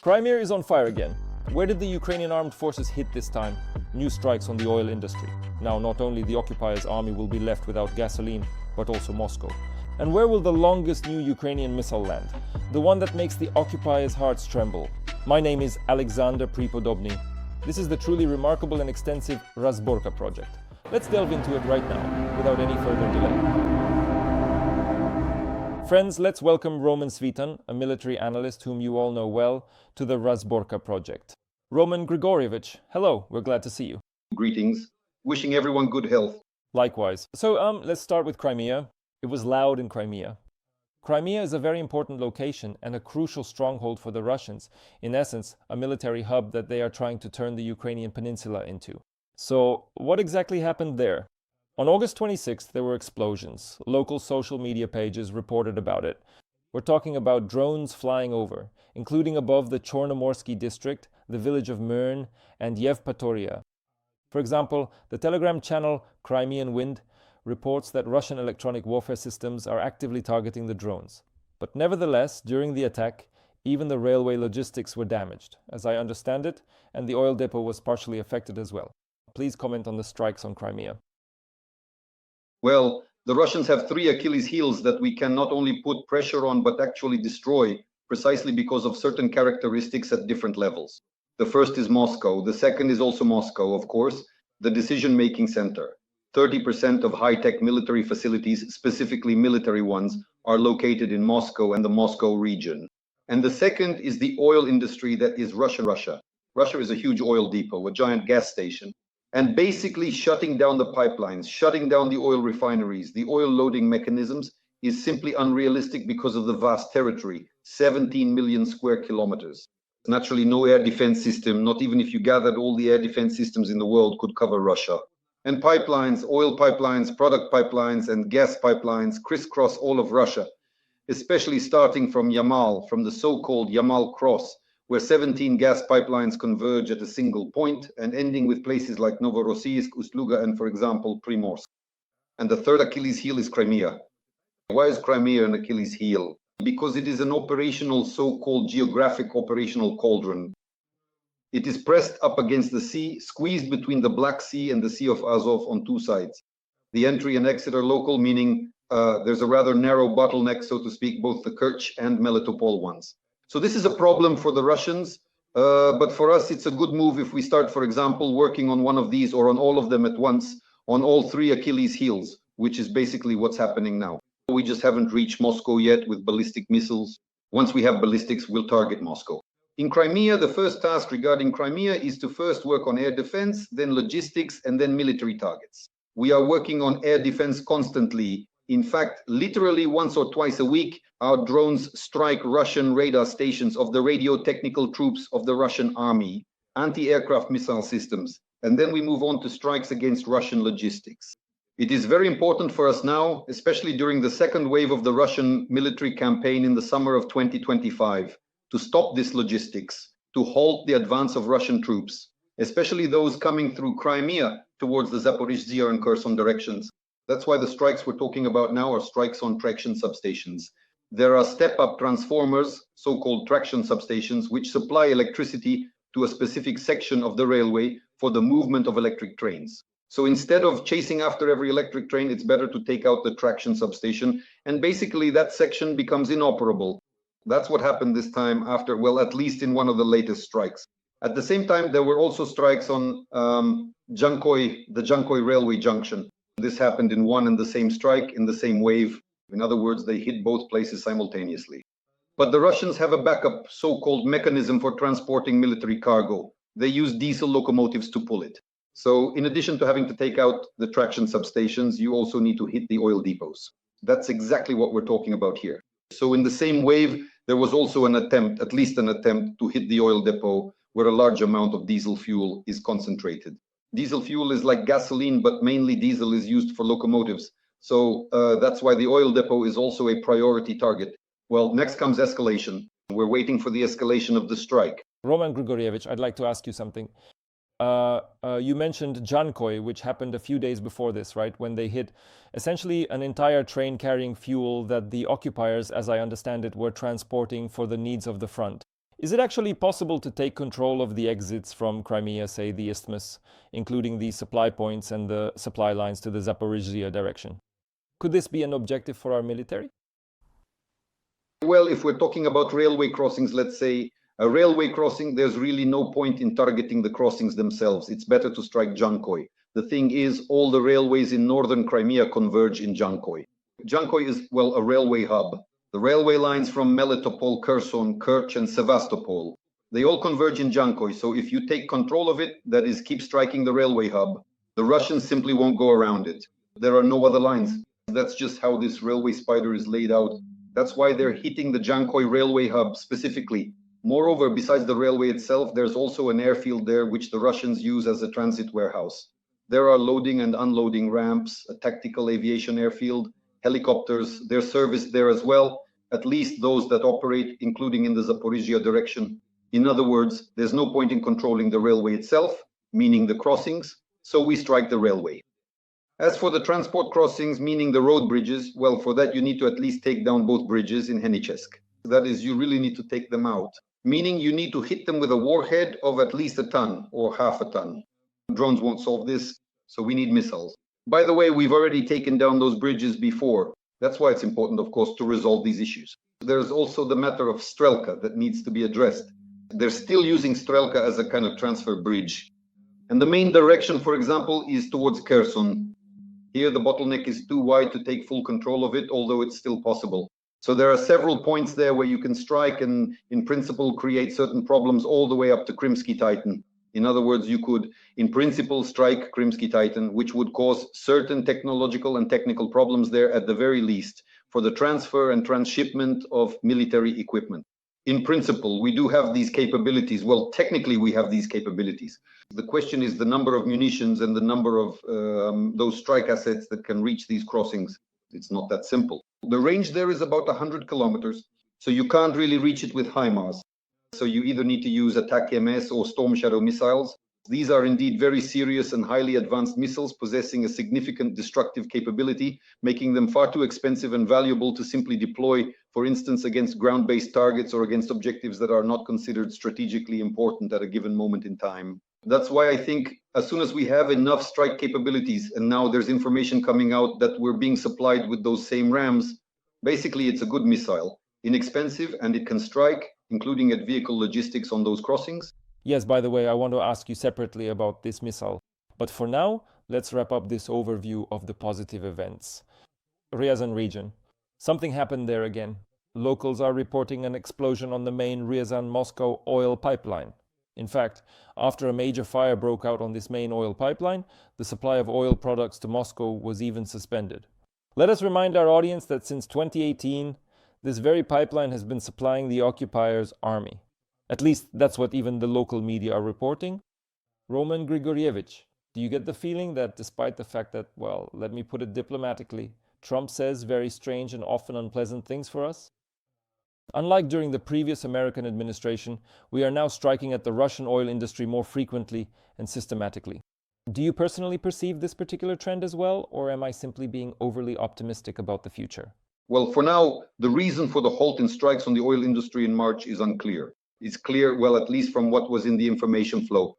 Crimea is on fire again. Where did the Ukrainian Armed Forces hit this time? New strikes on the oil industry. Now not only the occupiers' army will be left without gasoline, but also Moscow. And where will the longest new Ukrainian missile land? The one that makes the occupiers' hearts tremble. My name is Alexander Pripodobny. This is the truly remarkable and extensive Razborka project. Let's delve into it right now, without any further delay. Friends, let's welcome Roman Svitan, a military analyst whom you all know well, to the Razborka project. Roman Grigorievich, hello, we're glad to see you. Greetings. Wishing everyone good health. Likewise. So let's start with Crimea. It was loud in Crimea. Crimea is a very important location and a crucial stronghold for the Russians. In essence, a military hub that they are trying to turn the Ukrainian peninsula into. So what exactly happened there? On August 26th, there were explosions. Local social media pages reported about it. We're talking about drones flying over, including above the Chornomorsky district, the village of Mern, and Yevpatoria. For example, the Telegram channel Crimean Wind reports that Russian electronic warfare systems are actively targeting the drones. But nevertheless, during the attack, even the railway logistics were damaged, as I understand it, and the oil depot was partially affected as well. Please comment on the strikes on Crimea. Well, the Russians have three Achilles heels that we can not only put pressure on, but actually destroy, precisely because of certain characteristics at different levels. The first is Moscow. The second is also Moscow, of course, the decision-making center. 30% of high-tech military facilities, specifically military ones, are located in Moscow and the Moscow region. And the second is the oil industry that is Russia. Russia is a huge oil depot, a giant gas station. And basically shutting down the pipelines, shutting down the oil refineries, the oil loading mechanisms is simply unrealistic because of the vast territory, 17 million square kilometers. Naturally, no air defense system, not even if you gathered all the air defense systems in the world, could cover Russia. And pipelines, oil pipelines, product pipelines, and gas pipelines crisscross all of Russia, especially starting from Yamal, from the so-called Yamal Cross, where 17 gas pipelines converge at a single point, and ending with places like Novorossiysk, Ust-Luga, and, for example, Primorsk. And the third Achilles heel is Crimea. Why is Crimea an Achilles heel? Because it is an operational, so-called geographic operational cauldron. It is pressed up against the sea, squeezed between the Black Sea and the Sea of Azov on two sides. The entry and exit are local, meaning there's a rather narrow bottleneck, so to speak, both the Kerch and Melitopol ones. So this is a problem for the Russians, but for us it's a good move if we start, for example, working on one of these or on all of them at once, on all three Achilles heels, which is basically what's happening now. We just haven't reached Moscow yet with ballistic missiles. Once we have ballistics, we'll target Moscow. In Crimea, the first task regarding Crimea is to first work on air defense, then logistics, and then military targets. We are working on air defense constantly. In fact, literally once or twice a week, our drones strike Russian radar stations of the radio technical troops of the Russian army, anti-aircraft missile systems, and then we move on to strikes against Russian logistics. It is very important for us now, especially during the second wave of the Russian military campaign in the summer of 2025, to stop this logistics, to halt the advance of Russian troops, especially those coming through Crimea towards the Zaporizhzhia and Kherson directions. That's why the strikes we're talking about now are strikes on traction substations. There are step-up transformers, so-called traction substations, which supply electricity to a specific section of the railway for the movement of electric trains. So instead of chasing after every electric train, it's better to take out the traction substation, and basically that section becomes inoperable. That's what happened this time after, well, at least in one of the latest strikes. At the same time, there were also strikes on the Jankoy railway junction. This happened in one and the same strike, in the same wave. In other words, they hit both places simultaneously. But the Russians have a backup so-called mechanism for transporting military cargo. They use diesel locomotives to pull it. So in addition to having to take out the traction substations, you also need to hit the oil depots. That's exactly what we're talking about here. So in the same wave, there was also an attempt, at least an attempt, to hit the oil depot where a large amount of diesel fuel is concentrated. Diesel fuel is like gasoline, but mainly diesel is used for locomotives. So that's why the oil depot is also a priority target. Well, next comes escalation. We're waiting for the escalation of the strike. Roman Grigorievich, I'd like to ask you something. You mentioned Jankoy, which happened a few days before this, right? When they hit essentially an entire train carrying fuel that the occupiers, as I understand it, were transporting for the needs of the front. Is it actually possible to take control of the exits from Crimea, say the isthmus, including the supply points and the supply lines to the Zaporizhzhia direction? Could this be an objective for our military? Well, if we're talking about railway crossings, let's say a railway crossing, there's really no point in targeting the crossings themselves. It's better to strike Jankoy. The thing is, all the railways in northern Crimea converge in Jankoy. Jankoy is, well, a railway hub. The railway lines from Melitopol, Kherson, Kerch, and Sevastopol, they all converge in Jankoy. So if you take control of it, that is, keep striking the railway hub, the Russians simply won't go around it. There are no other lines. That's just how this railway spider is laid out. That's why they're hitting the Jankoy railway hub specifically. Moreover, besides the railway itself, there's also an airfield there which the Russians use as a transit warehouse. There are loading and unloading ramps, a tactical aviation airfield, helicopters, they're serviced there as well, at least those that operate, including in the Zaporizhzhia direction. In other words, there's no point in controlling the railway itself, meaning the crossings, so we strike the railway. As for the transport crossings, meaning the road bridges, well, for that you need to at least take down both bridges in Henichesk. That is, you really need to take them out, meaning you need to hit them with a warhead of at least a ton or half a ton. Drones won't solve this, so we need missiles. By the way, we've already taken down those bridges before. That's why it's important, of course, to resolve these issues. There's also the matter of Strelka that needs to be addressed. They're still using Strelka as a kind of transfer bridge. And the main direction, for example, is towards Kherson. Here, the bottleneck is too wide to take full control of it, although it's still possible. So there are several points there where you can strike and, in principle, create certain problems all the way up to Krimsky Titan. In other words, you could, in principle, strike Krimsky Titan, which would cause certain technological and technical problems there at the very least for the transfer and transshipment of military equipment. In principle, we do have these capabilities. Well, technically, we have these capabilities. The question is the number of munitions and the number of those strike assets that can reach these crossings. It's not that simple. The range there is about 100 kilometers, so you can't really reach it with HIMARS. So you either need to use attack MS or Storm Shadow missiles. These are indeed very serious and highly advanced missiles possessing a significant destructive capability, making them far too expensive and valuable to simply deploy, for instance, against ground-based targets or against objectives that are not considered strategically important at a given moment in time. That's why I think as soon as we have enough strike capabilities, and now there's information coming out that we're being supplied with those same rams, basically it's a good missile, inexpensive, and it can strike, including at vehicle logistics on those crossings. Yes, by the way, I want to ask you separately about this missile. But for now, let's wrap up this overview of the positive events. Ryazan region. Something happened there again. Locals are reporting an explosion on the main Ryazan-Moscow oil pipeline. In fact, after a major fire broke out on this main oil pipeline, the supply of oil products to Moscow was even suspended. Let us remind our audience that since 2018, this very pipeline has been supplying the occupiers' army. At least that's what even the local media are reporting. Roman Grigorievich, do you get the feeling that despite the fact that, well, let me put it diplomatically, Trump says very strange and often unpleasant things for us? Unlike during the previous American administration, we are now striking at the Russian oil industry more frequently and systematically. Do you personally perceive this particular trend as well, or am I simply being overly optimistic about the future? Well, for now, the reason for the halt in strikes on the oil industry in March is unclear. It's clear, well, at least from what was in the information flow.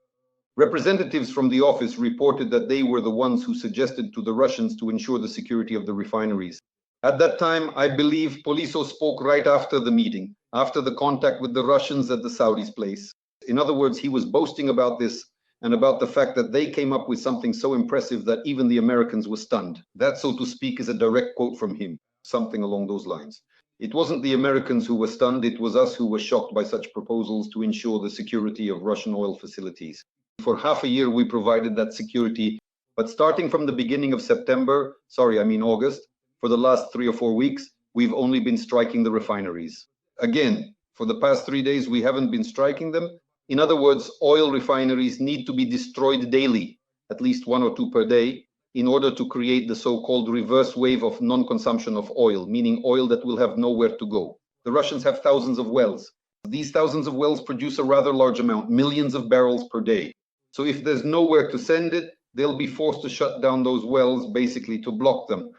Representatives from the office reported that they were the ones who suggested to the Russians to ensure the security of the refineries. At that time, I believe Poliso spoke right after the meeting, after the contact with the Russians at the Saudis' place. In other words, he was boasting about this and about the fact that they came up with something so impressive that even the Americans were stunned. That, so to speak, is a direct quote from him, something along those lines. It wasn't the Americans who were stunned, it was us who were shocked by such proposals to ensure the security of Russian oil facilities. For half a year, we provided that security, but starting from the beginning of August, for the last 3 or 4 weeks, we've only been striking the refineries. Again, for the past 3 days, we haven't been striking them. In other words, oil refineries need to be destroyed daily, at least 1 or 2 per day, in order to create the so-called reverse wave of non-consumption of oil, meaning oil that will have nowhere to go. The Russians have thousands of wells. These thousands of wells produce a rather large amount, millions of barrels per day. So if there's nowhere to send it, they'll be forced to shut down those wells, basically to block them.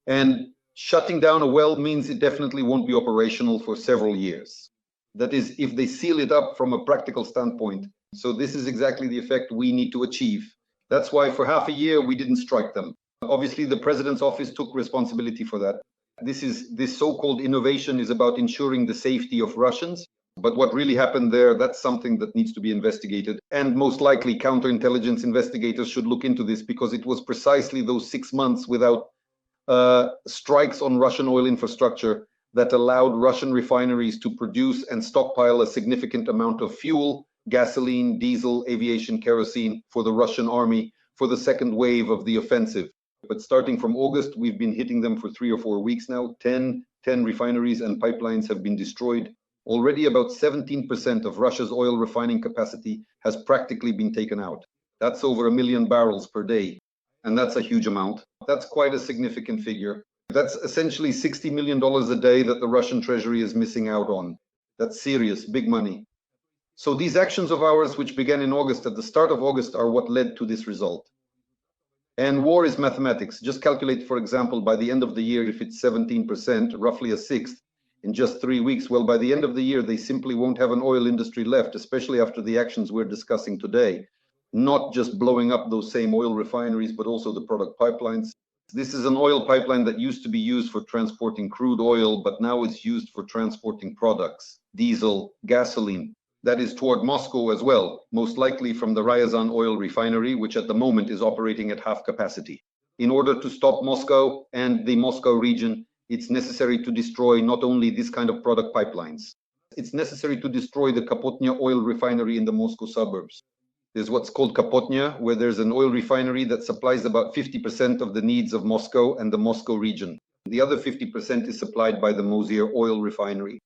And shutting down a well means it definitely won't be operational for several years. That is, if they seal it up from a practical standpoint. So this is exactly the effect we need to achieve. That's why for half a year we didn't strike them. Obviously, the president's office took responsibility for that. This so-called innovation is about ensuring the safety of Russians. But what really happened there, that's something that needs to be investigated. And most likely counterintelligence investigators should look into this, because it was precisely those 6 months without strikes on Russian oil infrastructure that allowed Russian refineries to produce and stockpile a significant amount of fuel, gasoline, diesel, aviation kerosene for the Russian army for the second wave of the offensive. But starting from August, we've been hitting them for 3 or 4 weeks now. 10 refineries and pipelines have been destroyed. Already about 17% of Russia's oil refining capacity has practically been taken out. That's over 1 million barrels per day. And that's a huge amount. That's quite a significant figure. That's essentially $60 million a day that the Russian treasury is missing out on. That's serious, big money. So these actions of ours, which began in August, at the start of August, are what led to this result. And war is mathematics. Just calculate, for example, by the end of the year, if it's 17%, roughly a sixth, in just 3 weeks, well, by the end of the year, they simply won't have an oil industry left, especially after the actions we're discussing today. Not just blowing up those same oil refineries, but also the product pipelines. This is an oil pipeline that used to be used for transporting crude oil, but now it's used for transporting products, diesel, gasoline. That is toward Moscow as well, most likely from the Ryazan oil refinery, which at the moment is operating at half capacity. In order to stop Moscow and the Moscow region, it's necessary to destroy not only this kind of product pipelines. It's necessary to destroy the Kapotnya oil refinery in the Moscow suburbs. There's what's called Kapotnya, where there's an oil refinery that supplies about 50% of the needs of Moscow and the Moscow region. The other 50% is supplied by the Mozyr oil refinery.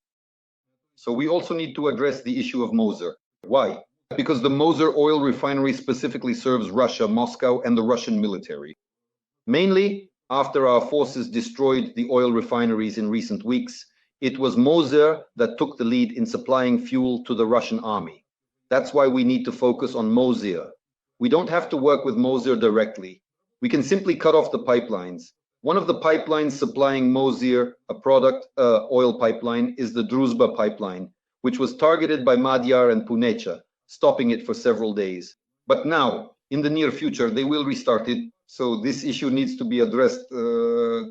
So we also need to address the issue of Mozyr. Why? Because the Mozyr oil refinery specifically serves Russia, Moscow, and the Russian military. Mainly, after our forces destroyed the oil refineries in recent weeks, it was Mozyr that took the lead in supplying fuel to the Russian army. That's why we need to focus on Mozyr. We don't have to work with Mozyr directly. We can simply cut off the pipelines. One of the pipelines supplying Mozyr, a product oil pipeline, is the Druzhba pipeline, which was targeted by Madyar and Punecha, stopping it for several days. But now, in the near future, they will restart it. So this issue needs to be addressed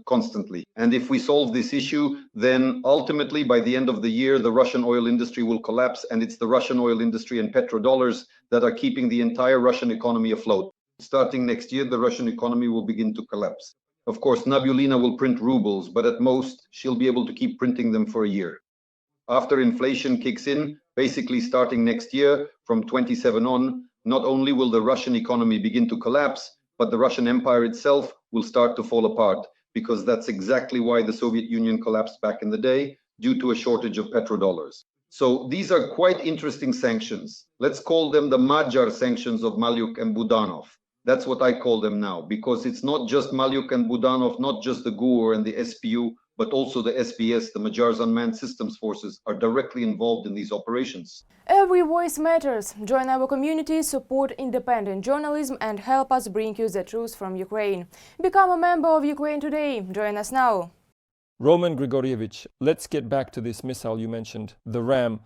constantly. And if we solve this issue, then ultimately by the end of the year, the Russian oil industry will collapse, and it's the Russian oil industry and petrodollars that are keeping the entire Russian economy afloat. Starting next year, the Russian economy will begin to collapse. Of course, Nabiullina will print rubles, but at most, she'll be able to keep printing them for a year. After inflation kicks in, basically starting next year, from 27 on, not only will the Russian economy begin to collapse, but the Russian Empire itself will start to fall apart, because that's exactly why the Soviet Union collapsed back in the day, due to a shortage of petrodollars. So these are quite interesting sanctions. Let's call them the Magyar sanctions of Malyuk and Budanov. That's what I call them now, because it's not just Malyuk and Budanov, not just the GUR and the SPU, but also the SBS, the Magyar's Unmanned Systems Forces, are directly involved in these operations. Every voice matters. Join our community, support independent journalism and help us bring you the truth from Ukraine. Become a member of Ukraine Today. Join us now. Roman Grigorievich, let's get back to this missile you mentioned, the RAM.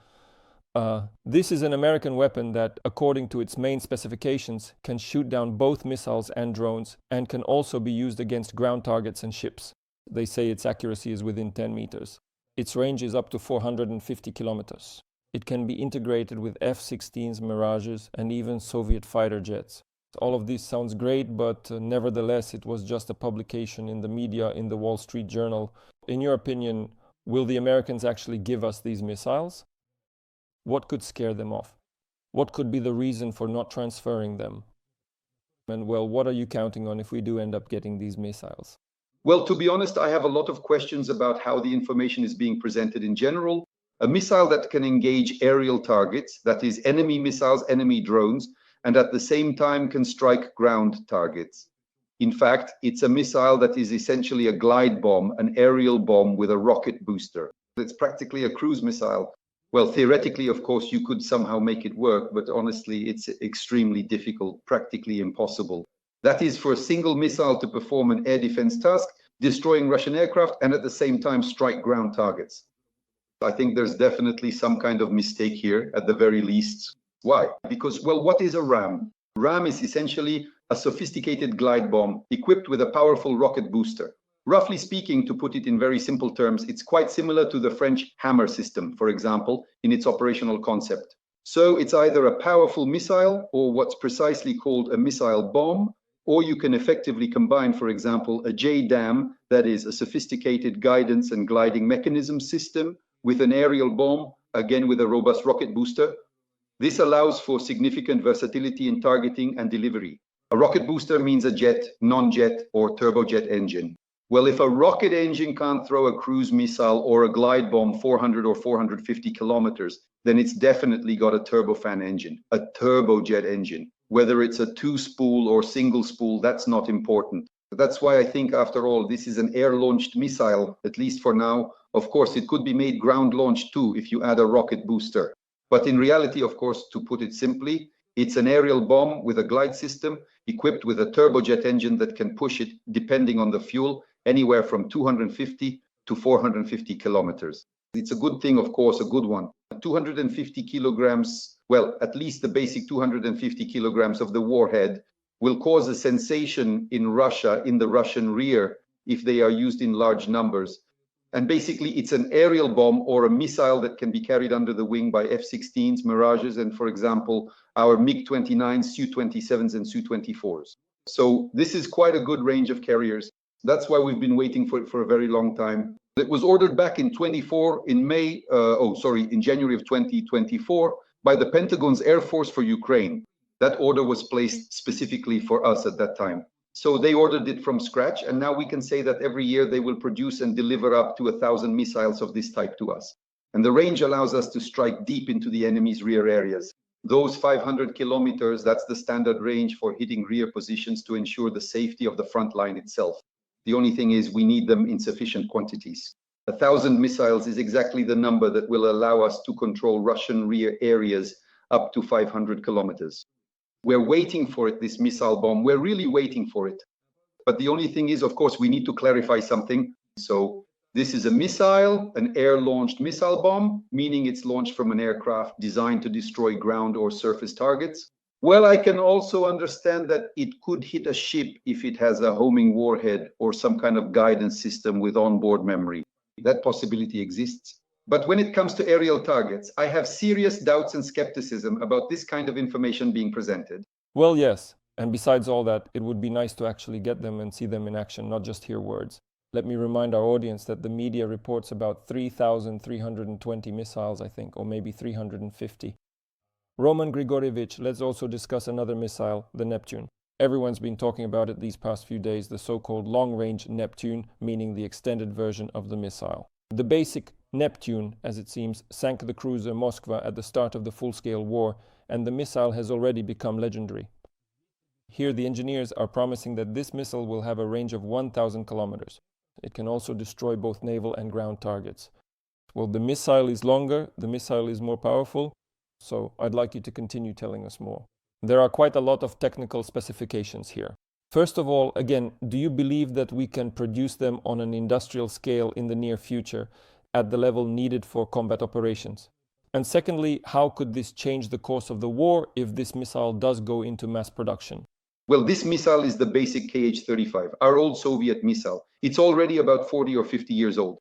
This is an American weapon that, according to its main specifications, can shoot down both missiles and drones, and can also be used against ground targets and ships. They say its accuracy is within 10 meters. Its range is up to 450 kilometers. It can be integrated with F-16s, Mirages, and even Soviet fighter jets. All of this sounds great, but nevertheless, it was just a publication in the media in the Wall Street Journal. In your opinion, will the Americans actually give us these missiles? What could scare them off? What could be the reason for not transferring them? And well, what are you counting on if we do end up getting these missiles? Well, to be honest, I have a lot of questions about how the information is being presented in general. A missile that can engage aerial targets, that is enemy missiles, enemy drones, and at the same time can strike ground targets. In fact, it's a missile that is essentially a glide bomb, an aerial bomb with a rocket booster. It's practically a cruise missile. Well, theoretically, of course, you could somehow make it work, but honestly, it's extremely difficult, practically impossible. That is for a single missile to perform an air defense task, destroying Russian aircraft, and at the same time strike ground targets. I think there's definitely some kind of mistake here at the very least. Why? Because, well, what is a ram? Ram is essentially a sophisticated glide bomb equipped with a powerful rocket booster. Roughly speaking, to put it in very simple terms, it's quite similar to the French hammer system, for example, in its operational concept. So it's either a powerful missile or what's precisely called a missile bomb, or you can effectively combine, for example, a JDAM, that is a sophisticated guidance and gliding mechanism system, with an aerial bomb, again with a robust rocket booster. This allows for significant versatility in targeting and delivery. A rocket booster means a jet, non-jet, or turbojet engine. Well, if a rocket engine can't throw a cruise missile or a glide bomb 400 or 450 kilometers, then it's definitely got a turbofan engine, a turbojet engine. Whether it's a two-spool or single spool, that's not important. That's why I think, after all, this is an air-launched missile, at least for now. Of course, it could be made ground-launched too if you add a rocket booster. But in reality, of course, to put it simply, it's an aerial bomb with a glide system equipped with a turbojet engine that can push it, depending on the fuel, anywhere from 250 to 450 kilometers. It's a good thing, of course, a good one. 250 kilograms, well, at least the basic 250 kilograms of the warhead will cause a sensation in Russia, in the Russian rear, if they are used in large numbers. And basically, it's an aerial bomb or a missile that can be carried under the wing by F-16s, Mirages, and, for example, our MiG-29s, Su-27s, and Su-24s. So this is quite a good range of carriers. That's why we've been waiting for it for a very long time. It was ordered back in in January of 2024 by the Pentagon's Air Force for Ukraine. That order was placed specifically for us at that time. So they ordered it from scratch, and now we can say that every year they will produce and deliver up to 1,000 missiles of this type to us. And the range allows us to strike deep into the enemy's rear areas. Those 500 kilometers, that's the standard range for hitting rear positions to ensure the safety of the front line itself. The only thing is we need them in sufficient quantities. 1,000 missiles is exactly the number that will allow us to control Russian rear areas up to 500 kilometers. We're waiting for it, this missile bomb. We're really waiting for it. But the only thing is, of course, we need to clarify something. So this is a missile, an air-launched missile bomb, meaning it's launched from an aircraft designed to destroy ground or surface targets. Well, I can also understand that it could hit a ship if it has a homing warhead or some kind of guidance system with onboard memory. That possibility exists. But when it comes to aerial targets, I have serious doubts and skepticism about this kind of information being presented. Well, yes. And besides all that, it would be nice to actually get them and see them in action, not just hear words. Let me remind our audience that the media reports about 3,320 missiles, I think, or maybe 350. Roman Grigorievich, let's also discuss another missile, the Neptune. Everyone's been talking about it these past few days, the so-called long-range Neptune, meaning the extended version of the missile. The basic Neptune, as it seems, sank the cruiser Moskva at the start of the full-scale war, and the missile has already become legendary. Here the engineers are promising that this missile will have a range of 1,000 kilometers. It can also destroy both naval and ground targets. Well, the missile is longer, the missile is more powerful, so I'd like you to continue telling us more. There are quite a lot of technical specifications here. First of all, again, do you believe that we can produce them on an industrial scale in the near future at the level needed for combat operations? And secondly, how could this change the course of the war if this missile does go into mass production? Well, this missile is the basic KH-35, our old Soviet missile. It's already about 40 or 50 years old.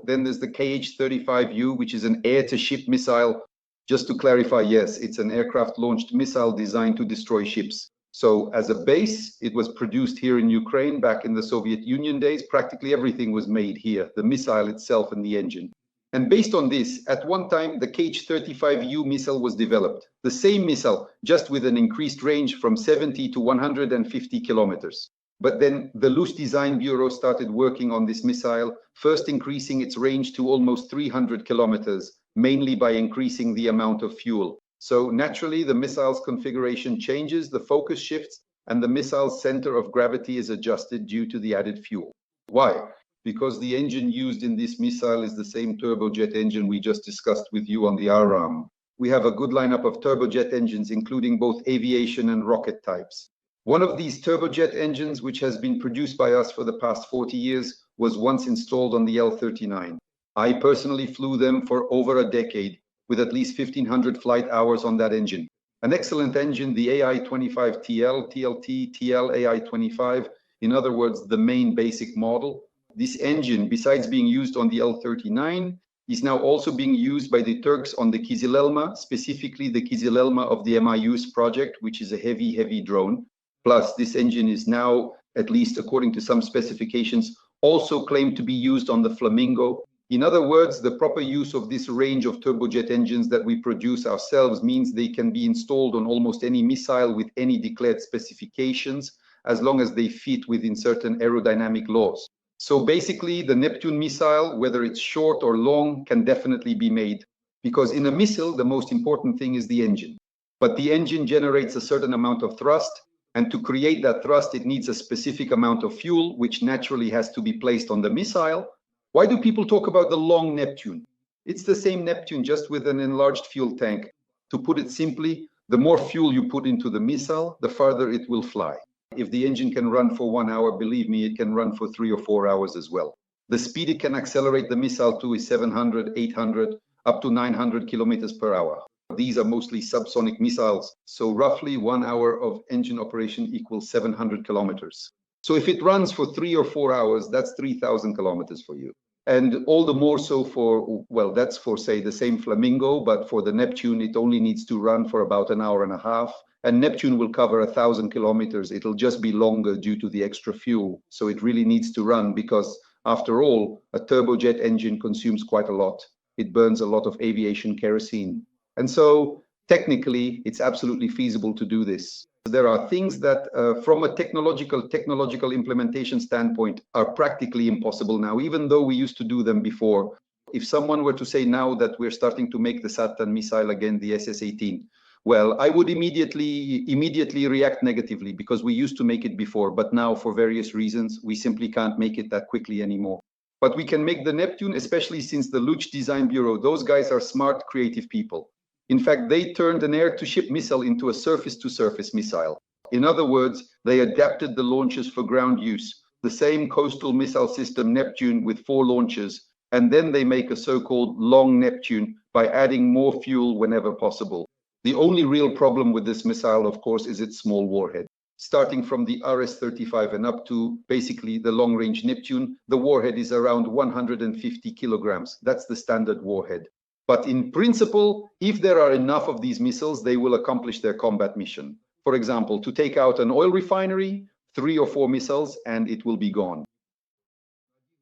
Then there's the KH-35U, which is an air-to-ship missile. Just to clarify, yes, it's an aircraft-launched missile designed to destroy ships. So as a base, it was produced here in Ukraine back in the Soviet Union days. Practically everything was made here, the missile itself and the engine. And based on this, at one time, the KH-35U missile was developed. The same missile, just with an increased range from 70 to 150 kilometers. But then the Luce Design Bureau started working on this missile, first increasing its range to almost 300 kilometers, mainly by increasing the amount of fuel. So naturally, the missile's configuration changes, the focus shifts, and the missile's center of gravity is adjusted due to the added fuel. Why? Because the engine used in this missile is the same turbojet engine we just discussed with you on the ARAM. We have a good lineup of turbojet engines, including both aviation and rocket types. One of these turbojet engines, which has been produced by us for the past 40 years, was once installed on the L-39. I personally flew them for over a decade with at least 1,500 flight hours on that engine. An excellent engine, the AI-25TL, TLT, TL AI-25, in other words, the main basic model. This engine, besides being used on the L-39, is now also being used by the Turks on the Kizilelma, specifically the Kizilelma of the MIU's project, which is a heavy drone. Plus, this engine is now, at least according to some specifications, also claimed to be used on the Flamingo. In other words, the proper use of this range of turbojet engines that we produce ourselves means they can be installed on almost any missile with any declared specifications, as long as they fit within certain aerodynamic laws. So basically, the Neptune missile, whether it's short or long, can definitely be made, because in a missile, the most important thing is the engine. But the engine generates a certain amount of thrust, and to create that thrust, it needs a specific amount of fuel, which naturally has to be placed on the missile. Why do people talk about the long Neptune? It's the same Neptune, just with an enlarged fuel tank. To put it simply, the more fuel you put into the missile, the farther it will fly. If the engine can run for 1 hour, believe me, it can run for 3 or 4 hours as well. The speed it can accelerate the missile to is 700, 800, up to 900 kilometers per hour. These are mostly subsonic missiles, so roughly 1 hour of engine operation equals 700 kilometers. So if it runs for 3 or 4 hours, that's 3,000 kilometers for you. And all the more so for, well, that's for, say, the same Flamingo, but for the Neptune, it only needs to run for about an hour and a half. And Neptune will cover 1,000 kilometers. It'll just be longer due to the extra fuel. So it really needs to run because, after all, a turbojet engine consumes quite a lot. It burns a lot of aviation kerosene. And so, technically, it's absolutely feasible to do this. There are things that, from a technological implementation standpoint, are practically impossible now, even though we used to do them before. If someone were to say now that we're starting to make the Satan missile again, the SS-18, well, I would immediately react negatively because we used to make it before, but now for various reasons, we simply can't make it that quickly anymore. But we can make the Neptune, especially since the Luch Design Bureau, those guys are smart, creative people. In fact, they turned an air-to-ship missile into a surface-to-surface missile. In other words, they adapted the launches for ground use, the same coastal missile system Neptune with 4 launches, and then they make a so-called long Neptune by adding more fuel whenever possible. The only real problem with this missile, of course, is its small warhead. Starting from the RS-35 and up to basically the long-range Neptune, the warhead is around 150 kilograms. That's the standard warhead. But in principle, if there are enough of these missiles, they will accomplish their combat mission. For example, to take out an oil refinery, 3 or 4 missiles, and it will be gone.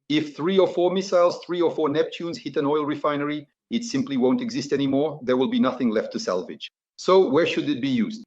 If 3 or 4 missiles, 3 or 4 Neptunes hit an oil refinery, it simply won't exist anymore. There will be nothing left to salvage. So where should it be used?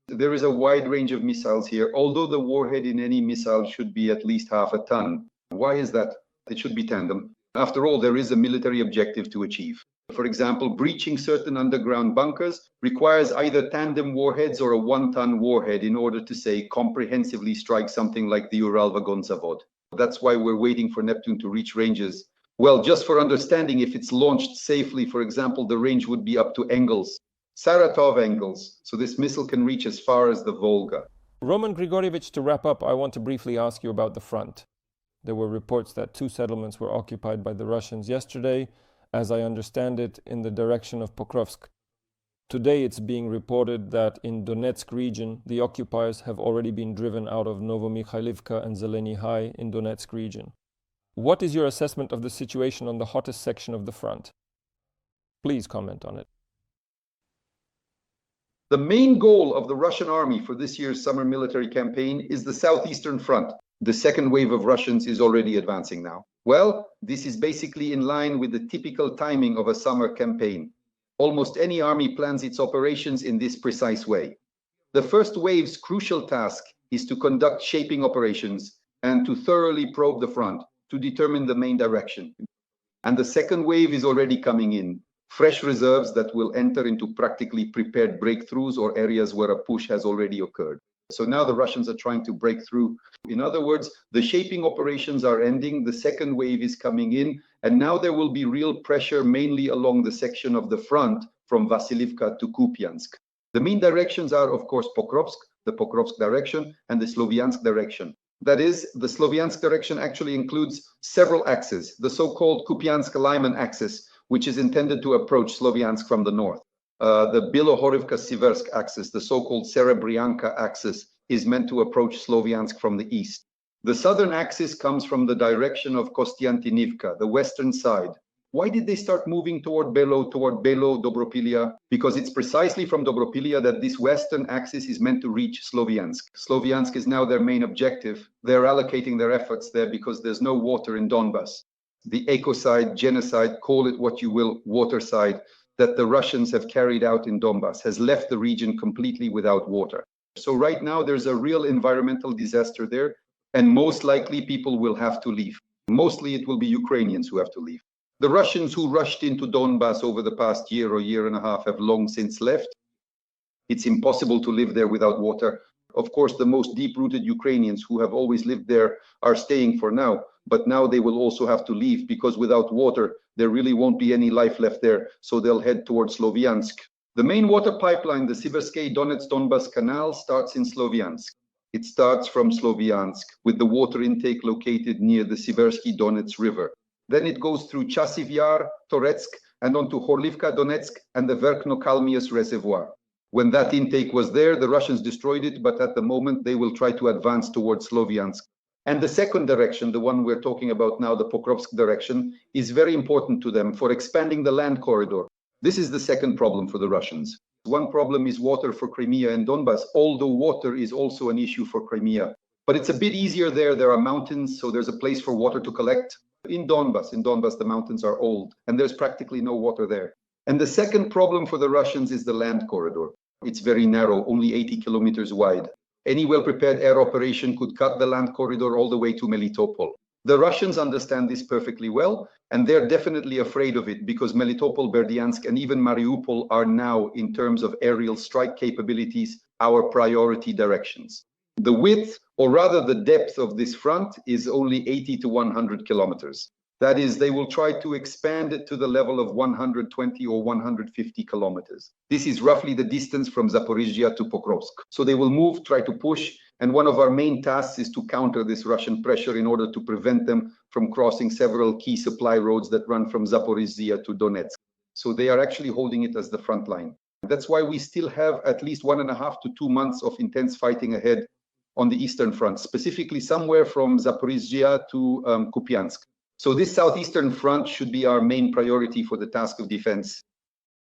There is a wide range of missiles here, although the warhead in any missile should be at least half a ton. Why is that? It should be tandem. After all, there is a military objective to achieve. For example, breaching certain underground bunkers requires either tandem warheads or a 1-ton warhead in order to, say, comprehensively strike something like the Ural Vagon Zavod. That's why we're waiting for Neptune to reach ranges. Well, just for understanding, if it's launched safely, for example, the range would be up to Engels, Saratov Engels, so this missile can reach as far as the Volga. Roman Grigorievich, to wrap up, I want to briefly ask you about the front. There were reports that 2 settlements were occupied by the Russians yesterday, as I understand it, in the direction of Pokrovsk. Today it's being reported that in Donetsk region, the occupiers have already been driven out of Novomikhailivka and Zeleny High in Donetsk region. What is your assessment of the situation on the hottest section of the front? Please comment on it. The main goal of the Russian army for this year's summer military campaign is the southeastern front. The second wave of Russians is already advancing now. Well, this is basically in line with the typical timing of a summer campaign. Almost any army plans its operations in this precise way. The first wave's crucial task is to conduct shaping operations and to thoroughly probe the front to determine the main direction. And the second wave is already coming in. Fresh reserves that will enter into practically prepared breakthroughs or areas where a push has already occurred. So now the Russians are trying to break through. In other words, the shaping operations are ending, the second wave is coming in, and now there will be real pressure mainly along the section of the front from Vasilivka to Kupiansk. The main directions are, of course, Pokrovsk, the Pokrovsk direction, and the Sloviansk direction. That is, the Sloviansk direction actually includes several axes, the so-called Kupiansk-Lyman axis, which is intended to approach Sloviansk from the north. The Bilohorivka-Siversk axis, the so-called Serebryanka axis, is meant to approach Sloviansk from the east. The southern axis comes from the direction of Kostiantinivka, the western side. Why did they start moving toward Belo, Dobropilia? Because it's precisely from Dobropilia that this western axis is meant to reach Sloviansk. Sloviansk is now their main objective. They're allocating their efforts there because there's no water in Donbas. The ecocide, genocide, call it what you will, waterside, that the Russians have carried out in Donbas has left the region completely without water. So right now there's a real environmental disaster there, and most likely people will have to leave. Mostly it will be Ukrainians who have to leave. The Russians who rushed into Donbas over the past year or year and a half have long since left. It's impossible to live there without water. Of course, the most deep-rooted Ukrainians who have always lived there are staying for now, but now they will also have to leave because without water, there really won't be any life left there, so they'll head towards Sloviansk. The main water pipeline, the Siversky Donetsk-Donbas Canal, starts in Sloviansk. It starts from Sloviansk with the water intake located near the Siversky Donets River. Then it goes through Chasiv Yar, Toretsk, and onto Horlivka Donetsk and the Verkno-Kalmius Reservoir. When that intake was there, the Russians destroyed it, but at the moment they will try to advance towards Sloviansk. And the second direction, the one we're talking about now, the Pokrovsk direction, is very important to them for expanding the land corridor. This is the second problem for the Russians. One problem is water for Crimea and Donbas, although water is also an issue for Crimea. But it's a bit easier there. There are mountains, so there's a place for water to collect. In Donbas, the mountains are old, and there's practically no water there. And the second problem for the Russians is the land corridor. It's very narrow, only 80 kilometers wide. Any well-prepared air operation could cut the land corridor all the way to Melitopol. The Russians understand this perfectly well, and they're definitely afraid of it because Melitopol, Berdyansk, and even Mariupol are now, in terms of aerial strike capabilities, our priority directions. The width, or rather the depth of this front is only 80 to 100 kilometers. That is, they will try to expand it to the level of 120 or 150 kilometers. This is roughly the distance from Zaporizhzhia to Pokrovsk. So they will move, try to push, and one of our main tasks is to counter this Russian pressure in order to prevent them from crossing several key supply roads that run from Zaporizhzhia to Donetsk. So they are actually holding it as the front line. That's why we still have at least 1.5 to 2 months of intense fighting ahead on the eastern front, specifically somewhere from Zaporizhzhia to Kupiansk. So this southeastern front should be our main priority for the task of defense.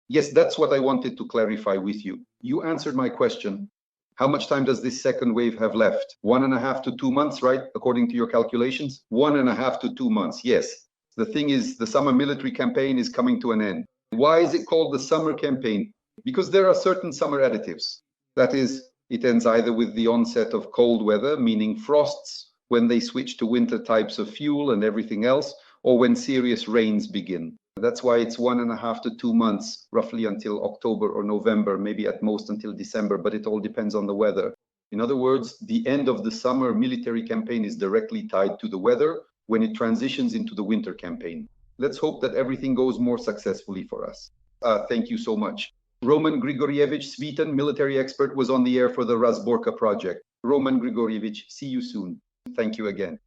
Yes, that's what I wanted to clarify with you. You answered my question. How much time does this second wave have left? 1.5 to 2 months, right? According to your calculations? 1.5 to 2 months, yes. The thing is, the summer military campaign is coming to an end. Why is it called the summer campaign? Because there are certain summer additives. That is, it ends either with the onset of cold weather, meaning frosts, when they switch to winter types of fuel and everything else, or when serious rains begin. That's why it's 1.5 to 2 months, roughly until October or November, maybe at most until December, but it all depends on the weather. In other words, the end of the summer military campaign is directly tied to the weather when it transitions into the winter campaign. Let's hope that everything goes more successfully for us. Thank you so much. Roman Svitan, military expert, was on the air for the Razborka project. Roman Grigorievich, see you soon. Thank you again.